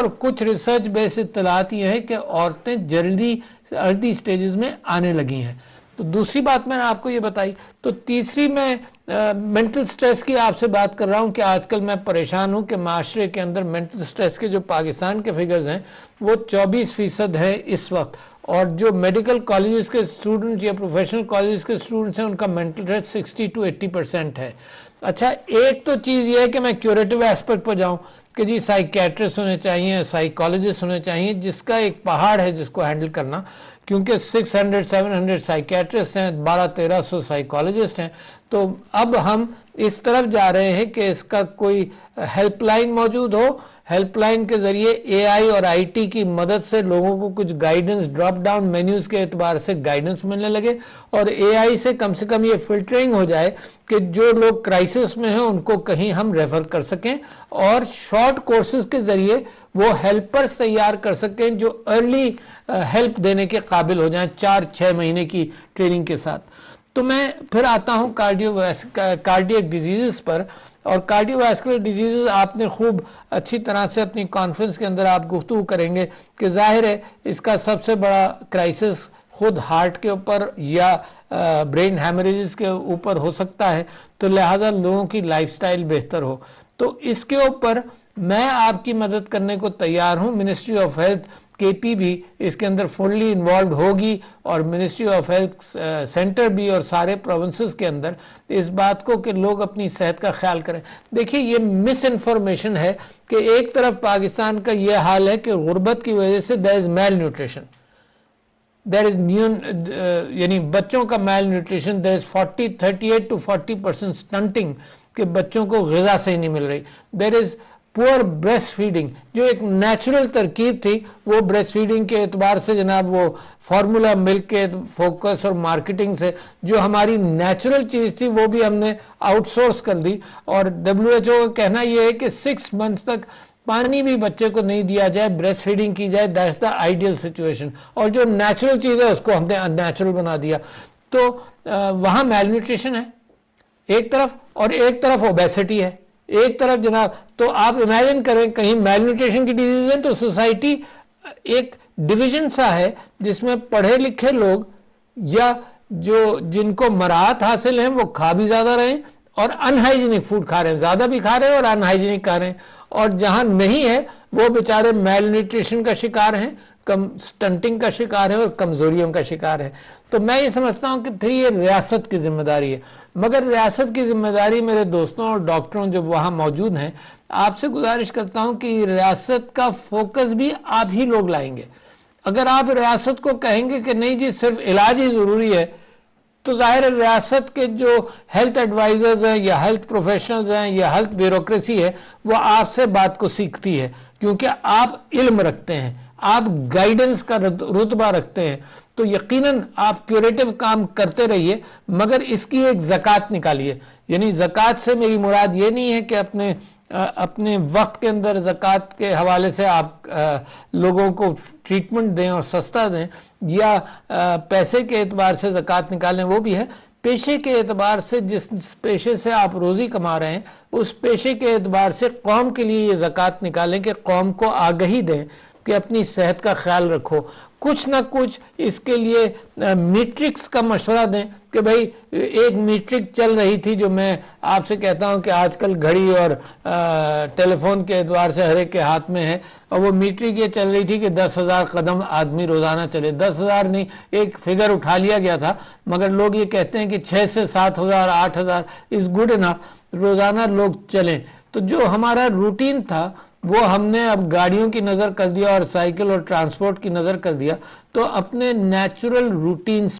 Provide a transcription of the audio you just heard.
اور کچھ ریسرچ بیس اطلاعات یہ ہے کہ عورتیں جلدی ارلی سٹیجز میں آنے لگی ہیں. تو دوسری بات میں نے آپ کو یہ بتائی. تو تیسری میں منٹل سٹریس کی آپ سے بات کر رہا ہوں کہ آج کل میں پریشان ہوں کہ معاشرے کے اندر منٹل سٹریس کے جو پاکستان کے فگرز ہیں وہ 24% ہیں اس وقت, اور جو میڈیکل کالجز کے اسٹوڈنٹ یا پروفیشنل کالجز کے اسٹوڈنٹس ہیں ان کا منٹل ریٹ 60 to 80% ہے. اچھا, ایک تو چیز یہ ہے کہ میں کیوریٹو ایسپیکٹ پہ جاؤں کہ جی سائیکیٹرسٹ ہونے چاہیے, سائیکالوجسٹ ہونے چاہیے, جس کا ایک پہاڑ ہے جس کو ہینڈل کرنا, کیونکہ 600-700 سائیکیٹرسٹ ہیں, 1200-1300 سائیکالوجسٹ ہیں. تو اب ہم اس طرف جا رہے ہیں کہ اس کا کوئی ہیلپ لائن موجود ہو, ہیلپ لائن کے ذریعے اے آئی اور آئی ٹی کی مدد سے لوگوں کو کچھ گائیڈنس, ڈراپ ڈاؤن مینیوز کے اعتبار سے گائیڈنس ملنے لگے, اور اے آئی سے کم یہ فلٹرنگ ہو جائے کہ جو لوگ کرائسس میں ہیں ان کو کہیں ہم ریفر کر سکیں, اور شارٹ کورسز کے ذریعے وہ ہیلپرز تیار کر سکیں جو ارلی ہیلپ دینے کے قابل ہو جائیں 4-6 مہینے کی ٹریننگ کے ساتھ. تو میں پھر آتا ہوں کارڈیک ڈیزیزز پر, اور کارڈیو واسکولر ڈیزیزز آپ نے خوب اچھی طرح سے اپنی کانفرنس کے اندر آپ گفتگو کریں گے کہ ظاہر ہے اس کا سب سے بڑا کرائسس خود ہارٹ کے اوپر یا برین ہیمریجز کے اوپر ہو سکتا ہے, تو لہٰذا لوگوں کی لائف سٹائل بہتر ہو. تو اس کے اوپر میں آپ کی مدد کرنے کو تیار ہوں. منسٹری آف ہیلتھ کے پی بھی اس کے اندر فلی انوالوڈ ہوگی, اور منسٹری آف ہیلتھ سینٹر بھی, اور سارے پروونسز کے اندر اس بات کو کہ لوگ اپنی صحت کا خیال کریں. دیکھیے یہ مس انفارمیشن ہے کہ ایک طرف پاکستان کا یہ حال ہے کہ غربت کی وجہ سے there is malnutrition, there is یعنی بچوں کا میل nutrition, there is 38 to 40% stunting کہ بچوں کو غذا صحیح نہیں مل رہی. there is پور بریسٹ فیڈنگ, جو ایک نیچرل ترکیب تھی وہ بریسٹ فیڈنگ کے اعتبار سے جناب وہ فارمولا ملک کے فوکس اور مارکیٹنگ سے جو ہماری نیچرل چیز تھی وہ بھی ہم نے آؤٹ سورس کر دی, اور WHO کا کہنا یہ ہے کہ 6 months تک پانی بھی بچے کو نہیں دیا جائے, بریسٹ فیڈنگ کی جائے, دیٹس دا آئیڈیل سچویشن, اور جو نیچرل چیز ہے اس کو ہم نے ان نیچرل بنا دیا. تو وہاں میل نیوٹریشن ہے ایک طرف, اور ایک طرف اوبیسٹی ہے ایک طرف جناب. تو آپ امیجن کریں کہیں میل نیوٹریشن کی ڈیزیز ہیں تو سوسائٹی ایک ڈویژن سا ہے جس میں پڑھے لکھے لوگ یا جو جن کو مراعات حاصل ہیں وہ کھا بھی زیادہ رہے ہیں, اور ان ہائیجینک فوڈ کھا رہے ہیں, زیادہ بھی کھا رہے ہیں اور ان ہائیجینک کھا رہے ہیں, اور جہاں نہیں ہے وہ بیچارے میل نیوٹریشن کا شکار ہیں, سٹنٹنگ کا شکار ہے اور کمزوریوں کا شکار ہے. تو میں یہ سمجھتا ہوں کہ پھر یہ ریاست کی ذمہ داری ہے, مگر ریاست کی ذمہ داری میرے دوستوں اور ڈاکٹروں جو وہاں موجود ہیں, آپ سے گزارش کرتا ہوں کہ ریاست کا فوکس بھی آپ ہی لوگ لائیں گے. اگر آپ ریاست کو کہیں گے کہ نہیں جی صرف علاج ہی ضروری ہے, تو ظاہر ریاست کے جو ہیلتھ ایڈوائزرز ہیں یا ہیلتھ پروفیشنلز ہیں یا ہیلتھ بیوروکریسی ہے وہ آپ سے بات کو سیکھتی ہے, کیونکہ آپ علم رکھتے ہیں, آپ گائیڈنس کا رتبہ رکھتے ہیں. تو یقیناً آپ کیوریٹو کام کرتے رہیے, مگر اس کی ایک زکوٰۃ نکالیے. یعنی زکوٰۃ سے میری مراد یہ نہیں ہے کہ اپنے وقت کے اندر زکوٰۃ کے حوالے سے آپ لوگوں کو ٹریٹمنٹ دیں اور سستا دیں, یا پیسے کے اعتبار سے زکوٰۃ نکالیں, وہ بھی ہے. پیشے کے اعتبار سے جس پیشے سے آپ روزی کما رہے ہیں اس پیشے کے اعتبار سے قوم کے لیے یہ زکوٰۃ نکالیں کہ قوم کو آگہی دیں کہ اپنی صحت کا خیال رکھو. کچھ نہ کچھ اس کے لیے میٹرکس کا مشورہ دیں کہ بھائی ایک میٹرک چل رہی تھی جو میں آپ سے کہتا ہوں کہ آج کل گھڑی اور ٹیلی فون کے اعتبار سے ہر ایک کے ہاتھ میں ہے, اور وہ میٹرک یہ چل رہی تھی کہ 10,000 قدم آدمی روزانہ چلے. 10,000 نہیں, ایک فگر اٹھا لیا گیا تھا, مگر لوگ یہ کہتے ہیں کہ 6 سے 7,000 8,000 از گڈ انف روزانہ لوگ چلیں. تو جو ہمارا روٹین تھا وہ ہم نے اب گاڑیوں کی نظر کر دیا اور سائیکل اور ٹرانسپورٹ کی نظر کر دیا. تو اپنے نیچرل روٹین